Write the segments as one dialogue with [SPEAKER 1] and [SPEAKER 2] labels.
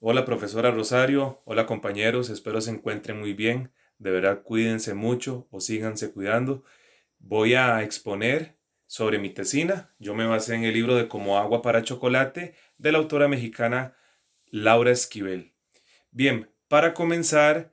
[SPEAKER 1] Hola profesora Rosario, hola compañeros, espero se encuentren muy bien. De verdad cuídense mucho o síganse cuidando. Voy a exponer sobre mi tesina. Yo me basé en el libro de Como agua para chocolate de la autora mexicana Laura Esquivel. Bien, para comenzar,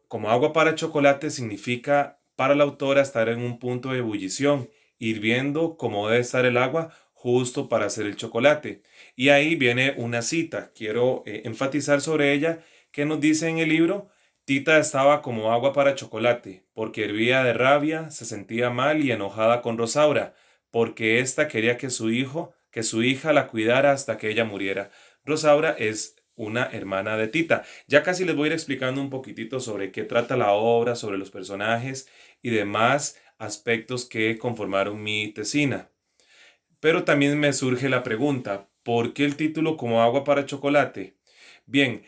[SPEAKER 1] como agua para chocolate significa para la autora estar en un punto de ebullición, hirviendo como debe estar el agua justo para hacer el chocolate. Y ahí viene una cita, quiero enfatizar sobre ella, que nos dice en el libro: Tita estaba como agua para chocolate, porque hervía de rabia, se sentía mal y enojada con Rosaura, porque ésta quería que su hija la cuidara hasta que ella muriera. Rosaura es una hermana de Tita. Ya casi les voy a ir explicando un poquitito sobre qué trata la obra, sobre los personajes y demás aspectos que conformaron mi tesina. Pero también me surge la pregunta, ¿por qué el título Como agua para chocolate? Bien,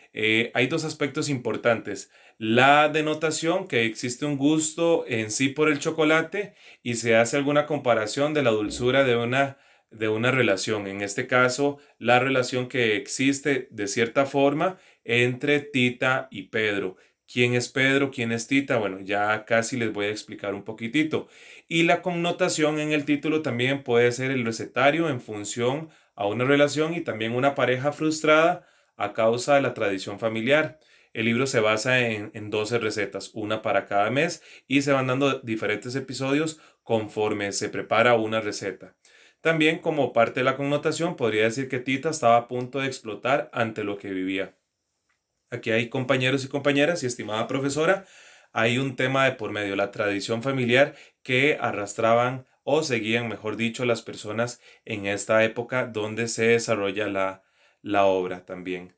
[SPEAKER 1] hay dos aspectos importantes. La denotación, que existe un gusto en sí por el chocolate y se hace alguna comparación de la dulzura de una relación. En este caso, la relación que existe de cierta forma entre Tita y Pedro. ¿Quién es Pedro? ¿Quién es Tita? Bueno, ya casi les voy a explicar un poquitito. Y la connotación en el título también puede ser el recetario en función a una relación y también una pareja frustrada a causa de la tradición familiar. El libro se basa en 12 recetas, una para cada mes, y se van dando diferentes episodios conforme se prepara una receta. También, como parte de la connotación, podría decir que Tita estaba a punto de explotar ante lo que vivía. Aquí hay compañeros y compañeras y estimada profesora, hay un tema de por medio, la tradición familiar que arrastraban o seguían, mejor dicho, las personas en esta época donde se desarrolla la obra también.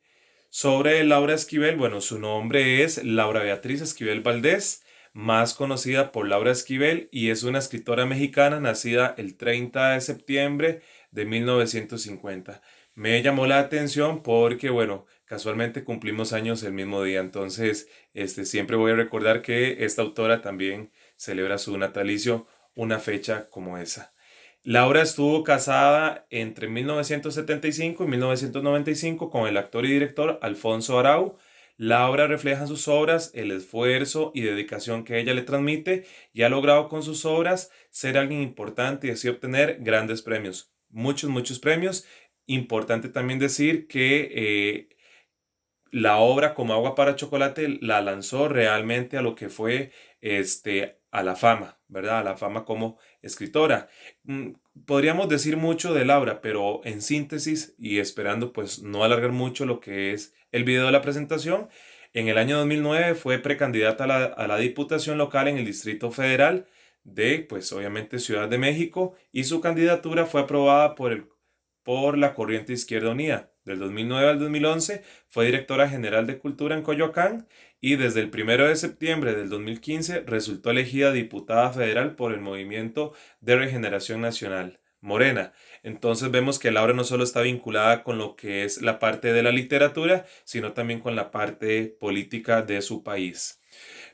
[SPEAKER 1] Sobre Laura Esquivel, bueno, su nombre es Laura Beatriz Esquivel Valdés, más conocida por Laura Esquivel, y es una escritora mexicana nacida el 30 de septiembre de 1950. Me llamó la atención porque, bueno, casualmente cumplimos años el mismo día, entonces siempre voy a recordar que esta autora también celebra su natalicio una fecha como esa. Laura estuvo casada entre 1975 y 1995 con el actor y director Alfonso Arau. Laura refleja en sus obras el esfuerzo y dedicación que ella le transmite y ha logrado con sus obras ser alguien importante y así obtener grandes premios. Muchos, muchos premios. Importante también decir que la obra Como agua para chocolate la lanzó realmente a lo que fue a la fama, ¿verdad? A la fama como escritora. Mm, Podríamos decir mucho de Laura, pero en síntesis y esperando pues no alargar mucho lo que es el video de la presentación, en el año 2009 fue precandidata a la diputación local en el Distrito Federal de, pues obviamente, Ciudad de México, y su candidatura fue aprobada por la Corriente Izquierda Unida. Del 2009 al 2011 fue directora general de Cultura en Coyoacán y desde el 1 de septiembre del 2015 resultó elegida diputada federal por el Movimiento de Regeneración Nacional, Morena. Entonces vemos que Laura no solo está vinculada con lo que es la parte de la literatura, sino también con la parte política de su país.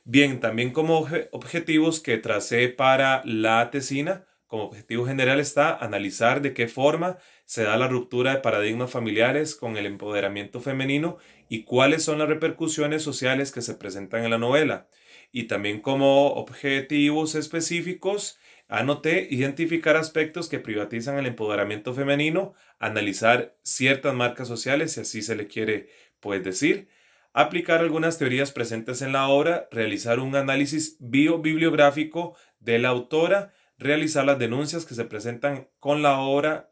[SPEAKER 1] Bien, también como objetivos que tracé para la tesina, como objetivo general está analizar de qué forma se da la ruptura de paradigmas familiares con el empoderamiento femenino y cuáles son las repercusiones sociales que se presentan en la novela. Y también como objetivos específicos, anoté identificar aspectos que privatizan el empoderamiento femenino, analizar ciertas marcas sociales, si así se le quiere pues decir, aplicar algunas teorías presentes en la obra, realizar un análisis bibliográfico de la autora, realizar las denuncias que se presentan con la obra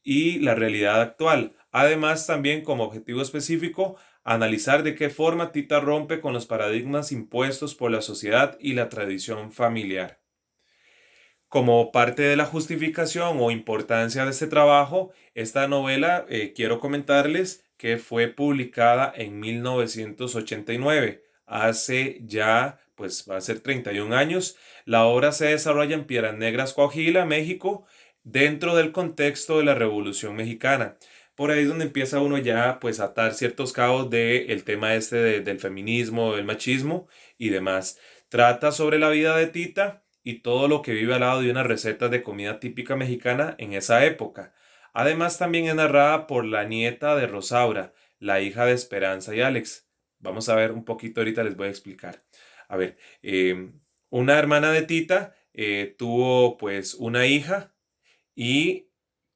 [SPEAKER 1] y la realidad actual. Además, también como objetivo específico, analizar de qué forma Tita rompe con los paradigmas impuestos por la sociedad y la tradición familiar. Como parte de la justificación o importancia de este trabajo, esta novela quiero comentarles que fue publicada en 1989, hace ya, pues va a ser 31 años. La obra se desarrolla en Piedras Negras, Coahuila, México, dentro del contexto de la Revolución Mexicana. Por ahí es donde empieza uno ya pues a atar ciertos cabos del tema del feminismo, del machismo y demás. Trata sobre la vida de Tita y todo lo que vive al lado de unas recetas de comida típica mexicana en esa época. Además, también es narrada por la nieta de Rosaura, la hija de Esperanza y Alex. Vamos a ver un poquito ahorita, les voy a explicar. A ver, una hermana de Tita tuvo pues una hija y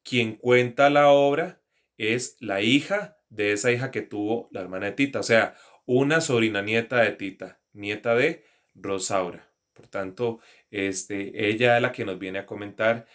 [SPEAKER 1] quien cuenta la obra es la hija de esa hija que tuvo la hermana de Tita, o sea, una sobrina nieta de Tita, nieta de Rosaura. Por tanto, ella es la que nos viene a contar,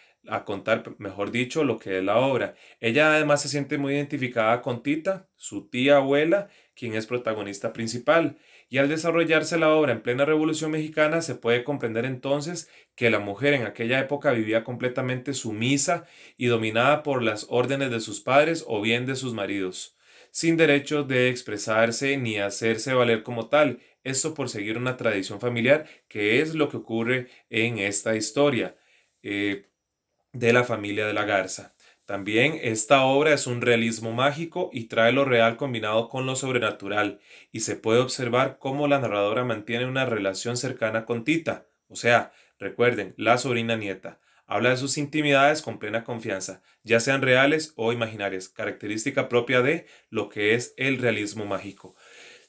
[SPEAKER 1] mejor dicho, lo que es la obra. Ella además se siente muy identificada con Tita, su tía abuela, quien es protagonista principal. Y al desarrollarse la obra en plena Revolución Mexicana, se puede comprender entonces que la mujer en aquella época vivía completamente sumisa y dominada por las órdenes de sus padres o bien de sus maridos, sin derecho de expresarse ni hacerse valer como tal, esto por seguir una tradición familiar, que es lo que ocurre en esta historia de la familia de la Garza. También esta obra es un realismo mágico y trae lo real combinado con lo sobrenatural, y se puede observar cómo la narradora mantiene una relación cercana con Tita, o sea, recuerden, la sobrina nieta. Habla de sus intimidades con plena confianza, ya sean reales o imaginarias, característica propia de lo que es el realismo mágico.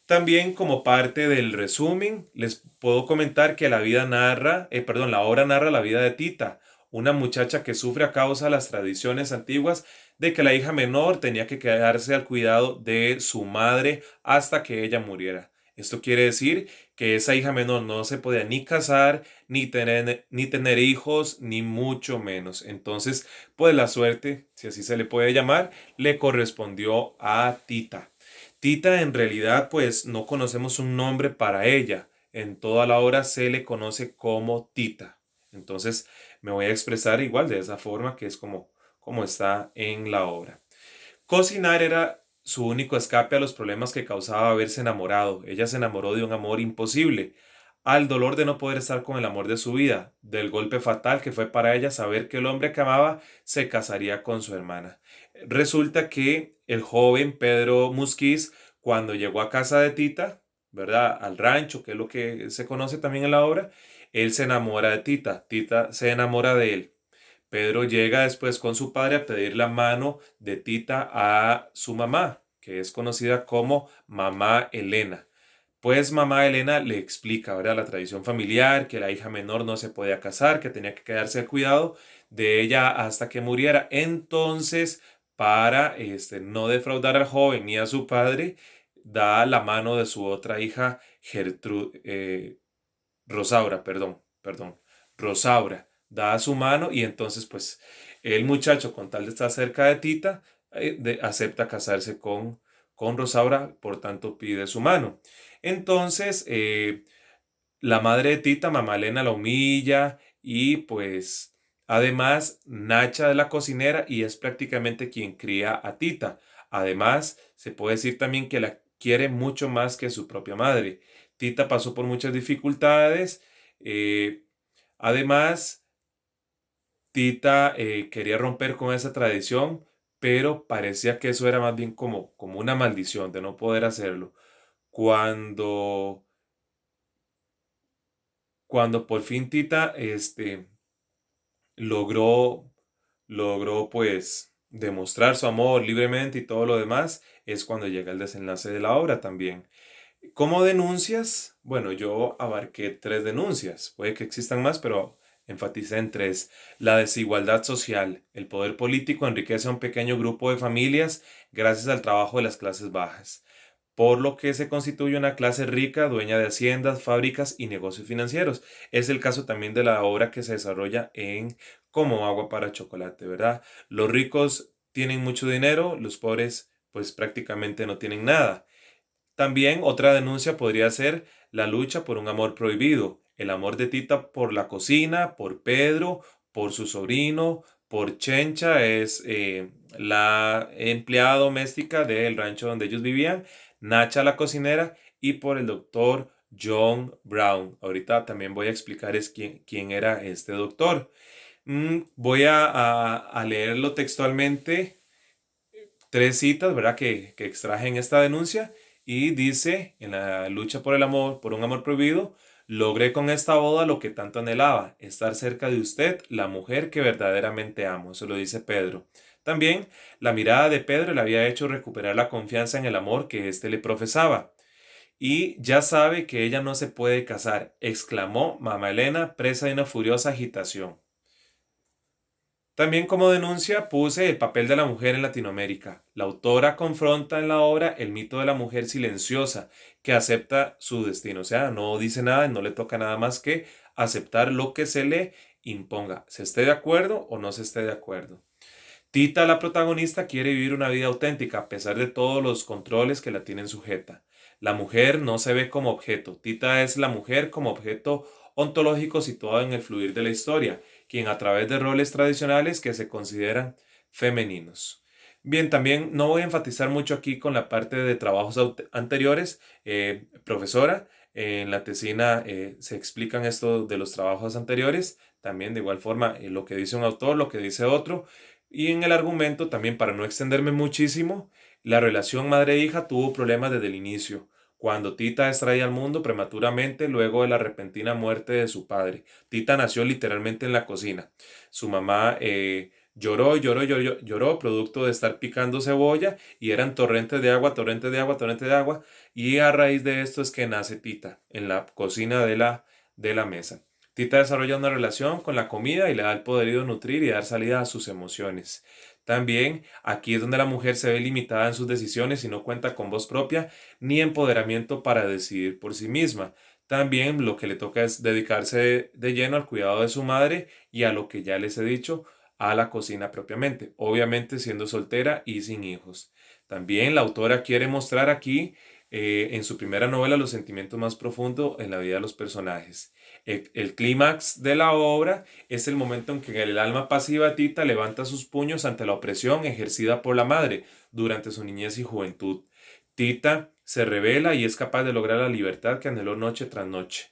[SPEAKER 1] También como parte del resumen, les puedo comentar que la obra narra la vida de Tita, una muchacha que sufre a causa de las tradiciones antiguas de que la hija menor tenía que quedarse al cuidado de su madre hasta que ella muriera. Esto quiere decir que esa hija menor no se podía ni casar, ni tener hijos, ni mucho menos. Entonces, pues la suerte, si así se le puede llamar, le correspondió a Tita. Tita en realidad pues no conocemos un nombre para ella. En toda la obra se le conoce como Tita. Entonces me voy a expresar igual de esa forma que es como está en la obra. Cocinar era su único escape a los problemas que causaba haberse enamorado. Ella se enamoró de un amor imposible, al dolor de no poder estar con el amor de su vida, del golpe fatal que fue para ella saber que el hombre que amaba se casaría con su hermana. Resulta que el joven Pedro Musquiz, cuando llegó a casa de Tita, ¿verdad? Al rancho, que es lo que se conoce también en la obra, él se enamora de Tita, Tita se enamora de él. Pedro llega después con su padre a pedir la mano de Tita a su mamá, que es conocida como Mamá Elena. Pues mamá Elena le explica, ¿verdad? La tradición familiar, que la hija menor no se podía casar, que tenía que quedarse al cuidado de ella hasta que muriera. Entonces, para no defraudar al joven ni a su padre, da la mano de su otra hija, Rosaura, perdón, Rosaura, da su mano y entonces pues el muchacho con tal de estar cerca de Tita, acepta casarse con Rosaura, por tanto pide su mano. Entonces la madre de Tita, mamá Elena, la humilla y pues además Nacha es la cocinera y es prácticamente quien cría a Tita. Además se puede decir también que la quiere mucho más que su propia madre. Tita pasó por muchas dificultades. eh, Además, Tita quería romper con esa tradición, pero parecía que eso era más bien como una maldición de no poder hacerlo. Cuando, cuando por fin Tita logró, logró pues demostrar su amor libremente y todo lo demás, es cuando llega el desenlace de la obra también. ¿Cómo denuncias? Bueno, yo abarqué tres denuncias. Puede que existan más, pero enfaticé en tres. La desigualdad social. El poder político enriquece a un pequeño grupo de familias gracias al trabajo de las clases bajas, por lo que se constituye una clase rica, dueña de haciendas, fábricas y negocios financieros. Es el caso también de la obra que se desarrolla en Como agua para chocolate, ¿verdad? Los ricos tienen mucho dinero, los pobres pues prácticamente no tienen nada. También otra denuncia podría ser la lucha por un amor prohibido, el amor de Tita por la cocina, por Pedro, por su sobrino, por Chencha, es la empleada doméstica del rancho donde ellos vivían, Nacha la cocinera y por el doctor John Brown. Ahorita también voy a explicar quién era este doctor. Voy a leerlo textualmente, tres citas, ¿verdad? Que extraje en esta denuncia y dice, en la lucha por el amor, por un amor prohibido, logré con esta boda lo que tanto anhelaba, estar cerca de usted, la mujer que verdaderamente amo. Eso lo dice Pedro. También la mirada de Pedro le había hecho recuperar la confianza en el amor que éste le profesaba. Y ya sabe que ella no se puede casar, exclamó mamá Elena, presa de una furiosa agitación. También como denuncia puse el papel de la mujer en Latinoamérica. La autora confronta en la obra el mito de la mujer silenciosa que acepta su destino. O sea, no dice nada, no le toca nada más que aceptar lo que se le imponga, se esté de acuerdo o no se esté de acuerdo. Tita, la protagonista, quiere vivir una vida auténtica a pesar de todos los controles que la tienen sujeta. La mujer no se ve como objeto. Tita es la mujer como objeto ontológico situado en el fluir de la historia, quien a través de roles tradicionales que se consideran femeninos. Bien, también no voy a enfatizar mucho aquí con la parte de trabajos anteriores. Profesora, en la tesina se explican esto de los trabajos anteriores. También de igual forma lo que dice un autor, lo que dice otro. Y en el argumento, también para no extenderme muchísimo, la relación madre-hija tuvo problemas desde el inicio, cuando Tita es traída al mundo prematuramente luego de la repentina muerte de su padre. Tita nació literalmente en la cocina. Su mamá lloró, producto de estar picando cebolla y eran torrentes de agua, torrentes de agua, torrentes de agua. Y a raíz de esto es que nace Tita en la cocina de la mesa. Tita desarrolla una relación con la comida y le da el poder de nutrir y dar salida a sus emociones. También aquí es donde la mujer se ve limitada en sus decisiones y no cuenta con voz propia ni empoderamiento para decidir por sí misma. También lo que le toca es dedicarse de lleno al cuidado de su madre y a lo que ya les he dicho, a la cocina propiamente, obviamente siendo soltera y sin hijos. También la autora quiere mostrar aquí en su primera novela los sentimientos más profundos en la vida de los personajes. El clímax de la obra es el momento en que el alma pasiva Tita levanta sus puños ante la opresión ejercida por la madre durante su niñez y juventud. Tita se revela y es capaz de lograr la libertad que anheló noche tras noche.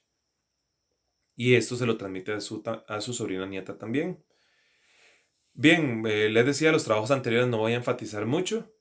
[SPEAKER 1] Y esto se lo transmite a su sobrina nieta también. Bien, les decía, los trabajos anteriores no voy a enfatizar mucho.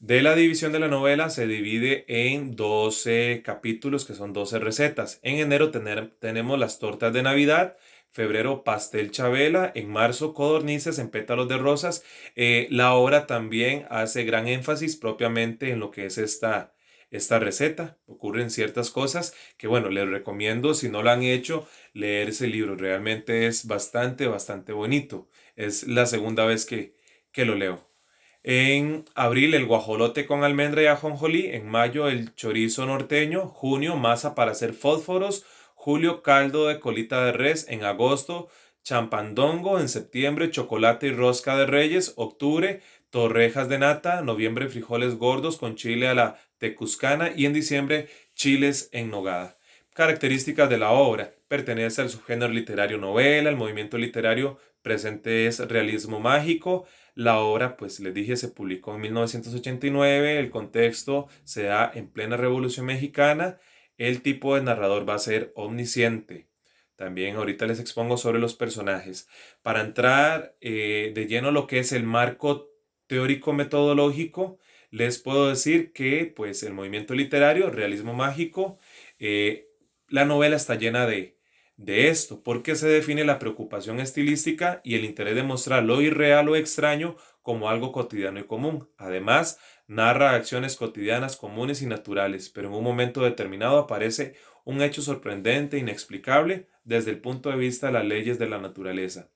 [SPEAKER 1] De la división de la novela se divide en 12 capítulos que son 12 recetas. En enero tenemos las tortas de Navidad, febrero pastel Chabela, en marzo codornices en pétalos de rosas. La obra también hace gran énfasis propiamente en lo que es esta receta. Ocurren ciertas cosas que, bueno, les recomiendo, si no lo han hecho, leer ese libro. Realmente es bastante, bastante bonito. Es la segunda vez que lo leo. En abril el guajolote con almendra y ajonjolí, en mayo el chorizo norteño, junio masa para hacer fósforos, julio caldo de colita de res, en agosto champandongo, en septiembre chocolate y rosca de reyes, octubre torrejas de nata, noviembre frijoles gordos con chile a la tecuscana y en diciembre chiles en nogada. Características de la obra. Pertenece al subgénero literario novela, el movimiento literario presente es realismo mágico. La obra, pues les dije, se publicó en 1989, el contexto se da en plena Revolución Mexicana, el tipo de narrador va a ser omnisciente. También ahorita les expongo sobre los personajes. Para entrar de lleno a lo que es el marco teórico metodológico, les puedo decir que pues el movimiento literario, realismo mágico, la novela está llena de esto, porque se define la preocupación estilística y el interés de mostrar lo irreal o extraño como algo cotidiano y común. Además, narra acciones cotidianas comunes y naturales, pero en un momento determinado aparece un hecho sorprendente, inexplicable, desde el punto de vista de las leyes de la naturaleza.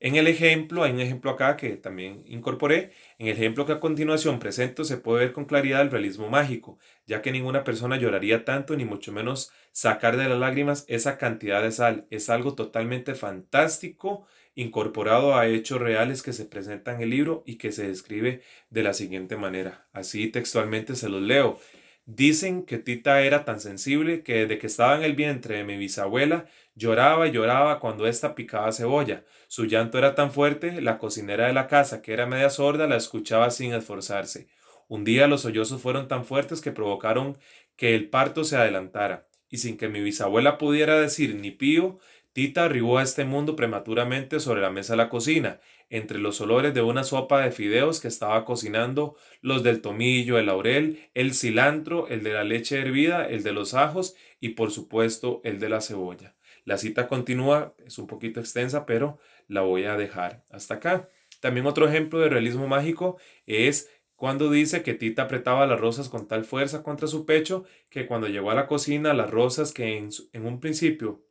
[SPEAKER 1] En el ejemplo, hay un ejemplo acá que también incorporé. En el ejemplo que a continuación presento se puede ver con claridad el realismo mágico, ya que ninguna persona lloraría tanto, ni mucho menos sacar de las lágrimas esa cantidad de sal. Es algo totalmente fantástico, incorporado a hechos reales que se presentan en el libro y que se describe de la siguiente manera. Así textualmente se los leo. Dicen que Tita era tan sensible que desde que estaba en el vientre de mi bisabuela lloraba y lloraba cuando ésta picaba cebolla. Su llanto era tan fuerte, la cocinera de la casa, que era media sorda, la escuchaba sin esforzarse. Un día los sollozos fueron tan fuertes que provocaron que el parto se adelantara, y sin que mi bisabuela pudiera decir ni pío, Tita arribó a este mundo prematuramente sobre la mesa de la cocina, entre los olores de una sopa de fideos que estaba cocinando, los del tomillo, el laurel, el cilantro, el de la leche hervida, el de los ajos y por supuesto el de la cebolla. La cita continúa, es un poquito extensa, pero la voy a dejar hasta acá. También otro ejemplo de realismo mágico es cuando dice que Tita apretaba las rosas con tal fuerza contra su pecho que cuando llegó a la cocina las rosas que en un principio,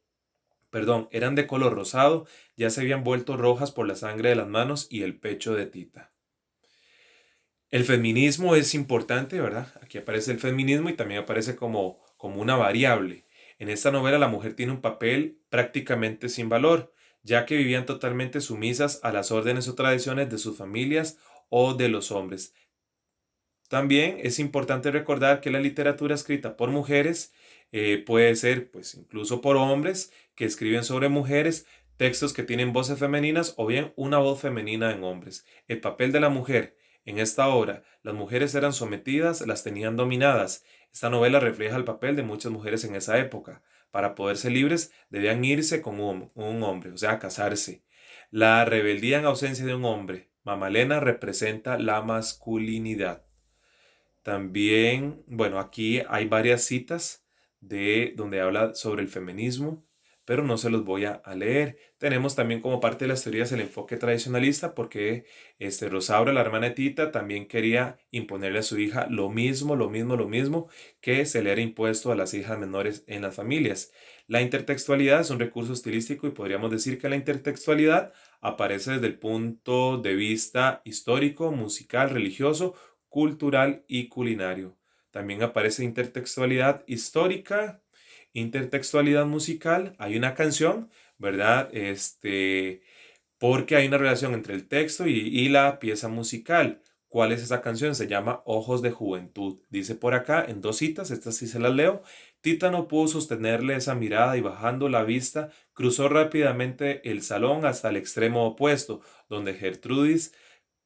[SPEAKER 1] perdón, eran de color rosado, ya se habían vuelto rojas por la sangre de las manos y el pecho de Tita. El feminismo es importante, ¿verdad? Aquí aparece el feminismo y también aparece como una variable. En esta novela la mujer tiene un papel prácticamente sin valor, ya que vivían totalmente sumisas a las órdenes o tradiciones de sus familias o de los hombres. También es importante recordar que la literatura escrita por mujeres puede ser, pues, incluso por hombres que escriben sobre mujeres, textos que tienen voces femeninas o bien una voz femenina en hombres. El papel de la mujer en esta obra, las mujeres eran sometidas, las tenían dominadas. Esta novela refleja el papel de muchas mujeres en esa época. Para poder ser libres, debían irse con un hombre, o sea, casarse. La rebeldía en ausencia de un hombre. Mamalena representa la masculinidad. También, bueno, aquí hay varias citas de donde habla sobre el feminismo, pero no se los voy a leer. Tenemos también como parte de las teorías el enfoque tradicionalista, porque Rosaura, la hermana de Tita, también quería imponerle a su hija lo mismo que se le era impuesto a las hijas menores en las familias. La intertextualidad es un recurso estilístico y podríamos decir que la intertextualidad aparece desde el punto de vista histórico, musical, religioso, cultural y culinario. También aparece intertextualidad histórica, intertextualidad musical. Hay una canción, ¿verdad? Porque hay una relación entre el texto y la pieza musical. ¿Cuál es esa canción? Se llama Ojos de Juventud. Dice por acá en dos citas, estas sí se las leo. Tita no pudo sostenerle esa mirada y bajando la vista, cruzó rápidamente el salón hasta el extremo opuesto, donde Gertrudis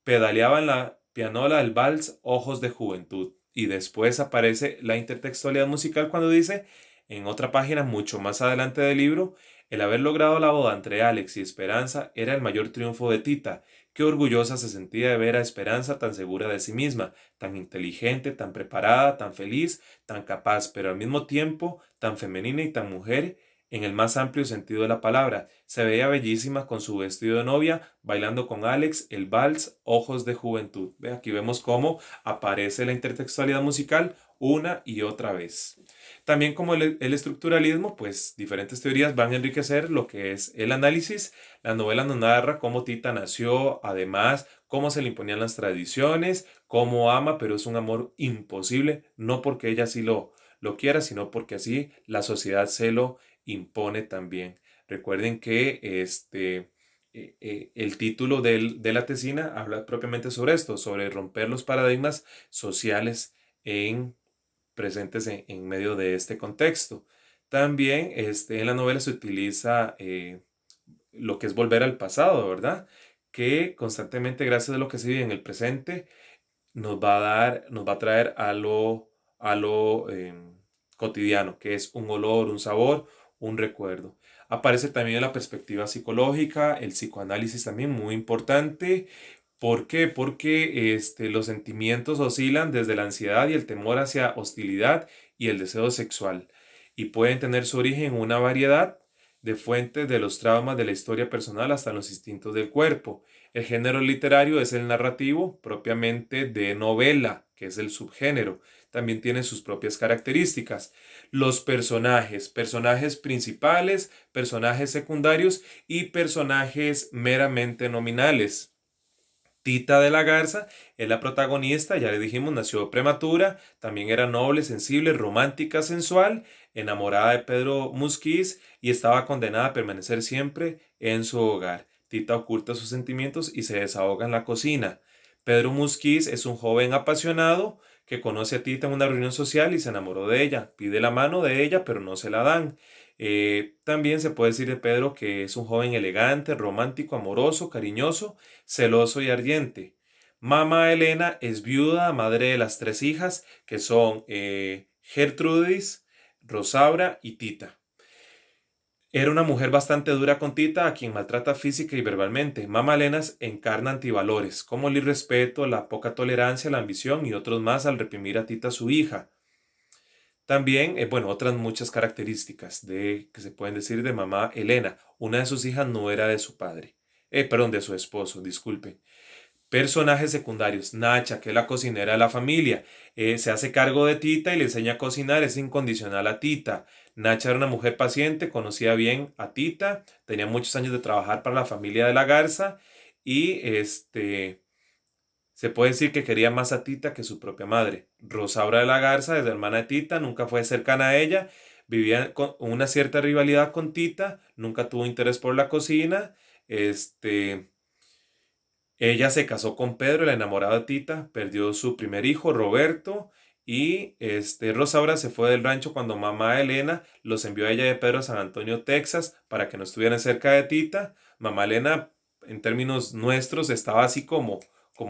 [SPEAKER 1] pedaleaba en la pianola del vals Ojos de Juventud. Y después aparece la intertextualidad musical cuando dice, en otra página mucho más adelante del libro, el haber logrado la boda entre Alex y Esperanza era el mayor triunfo de Tita. Qué orgullosa se sentía de ver a Esperanza tan segura de sí misma, tan inteligente, tan preparada, tan feliz, tan capaz, pero al mismo tiempo tan femenina y tan mujer en el más amplio sentido de la palabra. Se veía bellísima con su vestido de novia, bailando con Alex el vals Ojos de Juventud. ¿Ve? Aquí vemos cómo aparece la intertextualidad musical una y otra vez. También como el estructuralismo, pues diferentes teorías van a enriquecer lo que es el análisis. La novela nos narra cómo Tita nació, además, cómo se le imponían las tradiciones, cómo ama, pero es un amor imposible, no porque ella sí lo quiera, sino porque así la sociedad se lo impone también. Recuerden que el título de la tesina habla propiamente sobre esto, sobre romper los paradigmas sociales presentes en medio de este contexto. También en la novela se utiliza lo que es volver al pasado, ¿verdad? Que constantemente, gracias a lo que se vive en el presente, nos va a traer a lo cotidiano, que es un olor, un sabor, un recuerdo. Aparece también la perspectiva psicológica, el psicoanálisis también muy importante. ¿Por qué? Porque los sentimientos oscilan desde la ansiedad y el temor hacia hostilidad y el deseo sexual y pueden tener su origen en una variedad de fuentes de los traumas de la historia personal hasta los instintos del cuerpo. El género literario es el narrativo propiamente de novela, que es el subgénero. También tiene sus propias características. Los personajes, personajes principales, personajes secundarios y personajes meramente nominales. Tita de la Garza es la protagonista, ya le dijimos, nació prematura, también era noble, sensible, romántica, sensual, enamorada de Pedro Musquiz y estaba condenada a permanecer siempre en su hogar. Tita oculta sus sentimientos y se desahoga en la cocina. Pedro Musquiz es un joven apasionado que conoce a Tita en una reunión social y se enamoró de ella. Pide la mano de ella, pero no se la dan. También se puede decir de Pedro que es un joven elegante, romántico, amoroso, cariñoso, celoso y ardiente. Mama Elena es viuda, madre de las tres hijas, que son Gertrudis, Rosaura y Tita. Era una mujer bastante dura con Tita, a quien maltrata física y verbalmente. Mama Elena encarna antivalores, como el irrespeto, la poca tolerancia, la ambición y otros más al reprimir a Tita, su hija. También, bueno, otras muchas características que se pueden decir de mamá Elena. Una de sus hijas no era de su padre. Perdón, de su esposo, disculpe. Personajes secundarios. Nacha, que es la cocinera de la familia. Se hace cargo de Tita y le enseña a cocinar. Es incondicional a Tita. Nacha era una mujer paciente, conocía bien a Tita. Tenía muchos años de trabajar para la familia de la Garza. Y se puede decir que quería más a Tita que su propia madre. Rosaura de la Garza, desde hermana de Tita, nunca fue cercana a ella. Vivía con una cierta rivalidad con Tita. Nunca tuvo interés por la cocina. Este... Ella se casó con Pedro, el enamorado de Tita, perdió su primer hijo, Roberto, y Rosaura se fue del rancho cuando mamá Elena los envió a ella y a Pedro a San Antonio, Texas, para que no estuvieran cerca de Tita. Mamá Elena, en términos nuestros, estaba así como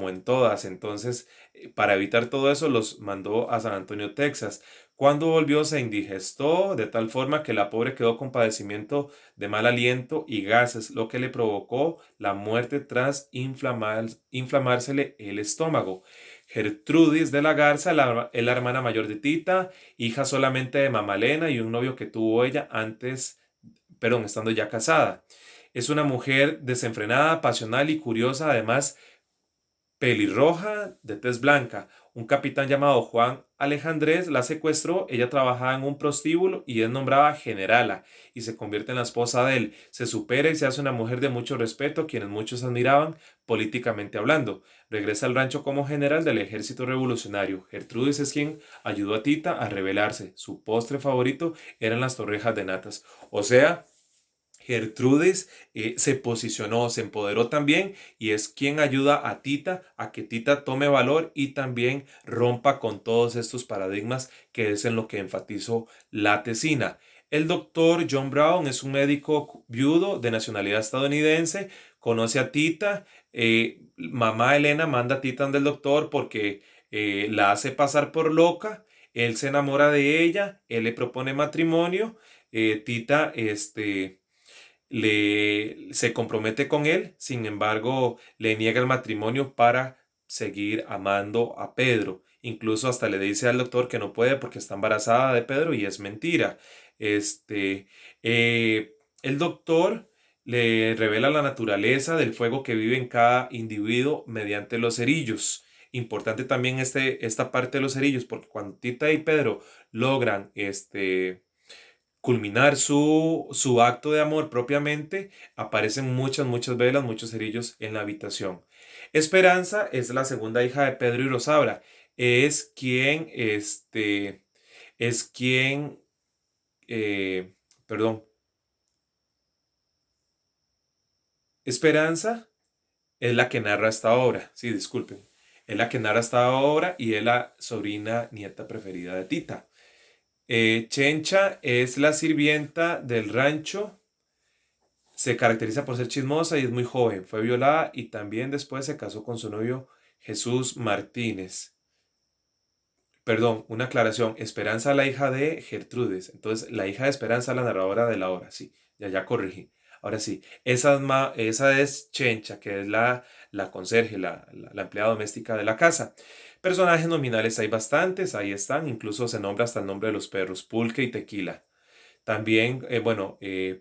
[SPEAKER 1] en todas. Entonces, para evitar todo eso, los mandó a San Antonio, Texas. Cuando volvió, se indigestó de tal forma que la pobre quedó con padecimiento de mal aliento y gases, lo que le provocó la muerte tras inflamársele el estómago. Gertrudis de la Garza es la hermana mayor de Tita, hija solamente de Mamá Elena y un novio que tuvo ella estando ya casada. Es una mujer desenfrenada, pasional y curiosa, además pelirroja, de tez blanca. Un capitán llamado Juan Alejandrés la secuestró. Ella trabajaba en un prostíbulo y es nombrada generala y se convierte en la esposa de él. Se supera y se hace una mujer de mucho respeto, quienes muchos admiraban políticamente hablando. Regresa al rancho como general del ejército revolucionario. Gertrudis es quien ayudó a Tita a rebelarse. Su postre favorito eran las torrejas de natas. O sea, Gertrudis se posicionó, se empoderó también y es quien ayuda a Tita a que Tita tome valor y también rompa con todos estos paradigmas, que es en lo que enfatizó la tesina. El doctor John Brown es un médico viudo de nacionalidad estadounidense, conoce a Tita. Mamá Elena manda a Tita donde el doctor porque la hace pasar por loca. Él se enamora de ella, él le propone matrimonio. Tita se compromete con él, sin embargo, le niega el matrimonio para seguir amando a Pedro. Incluso hasta le dice al doctor que no puede porque está embarazada de Pedro y es mentira. Este, el doctor le revela la naturaleza del fuego que vive en cada individuo mediante los cerillos. Importante también esta parte de los cerillos, porque cuando Tita y Pedro logran culminar su acto de amor propiamente, aparecen muchas velas, muchos cerillos en la habitación. Esperanza es la segunda hija de Pedro y Rosaura. Es quien, es quien, eh, perdón, Esperanza es la que narra esta obra. Sí, disculpen. Es la que narra esta obra y es la sobrina nieta preferida de Tita. Chencha es la sirvienta del rancho. Se caracteriza por ser chismosa y es muy joven. Fue violada y también después se casó con su novio Jesús Martínez. Perdón, una aclaración. Esperanza, la hija de Gertrudes. Entonces, la hija de Esperanza, la narradora de la obra. Sí, ya corregí. Ahora sí, esa es Chencha, que es la conserje, la empleada doméstica de la casa. Personajes nominales hay bastantes, ahí están. Incluso se nombra hasta el nombre de los perros, Pulque y Tequila. También,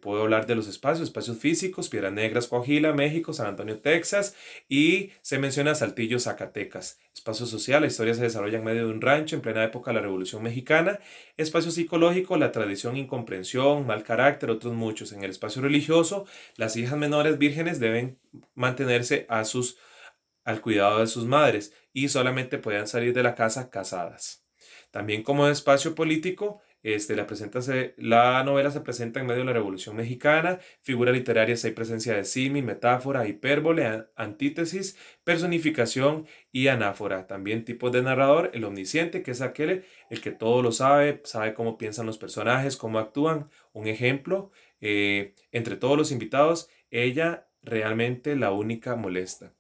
[SPEAKER 1] puedo hablar de los espacios físicos: Piedras Negras, Coahuila, México; San Antonio, Texas, y se menciona Saltillo, Zacatecas. Espacio social: la historia se desarrolla en medio de un rancho en plena época de la Revolución Mexicana. Espacio psicológico: la tradición, incomprensión, mal carácter, otros muchos. En el espacio religioso, las hijas menores vírgenes deben mantenerse al cuidado de sus madres y solamente pueden salir de la casa casadas. También como espacio político, la novela se presenta en medio de la Revolución Mexicana. Figuras literarias: hay presencia de símil, metáfora, hipérbole, antítesis, personificación y anáfora. También tipos de narrador: el omnisciente, que es aquel el que todo lo sabe, sabe cómo piensan los personajes, cómo actúan. Un ejemplo, entre todos los invitados, ella realmente la única molesta.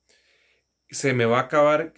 [SPEAKER 1] Se me va a acabar